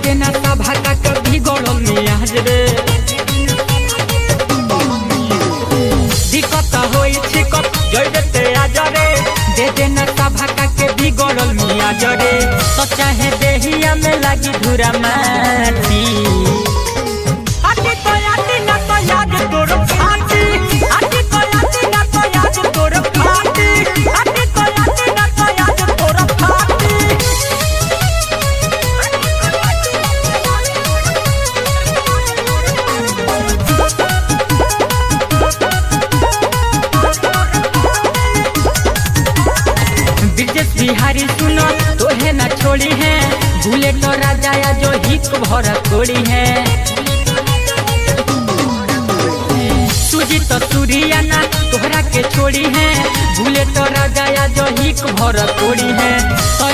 देना सभा का कभी गड़ल मियाज रे दिक्कत होई छिकत जइबे आज रे दे देना सभा का के भी गड़ल मियाज रे तो चाहे देहिया में लगी धुरा माटी आटी तो आटी ना तो याद तोर फाटी आटी तो आटी ना तो याद तोर फाटी आटी तो आटी ना तो याद तोर फाटी बिहारी सुनो तोहे न छोड़ी है भूले तो राजा या जो हिक भर थोड़ी है सूजी तो सूर्या ना तोहरा के छोड़ी है भूले तो राजा या जो हिक भर थोड़ी है तो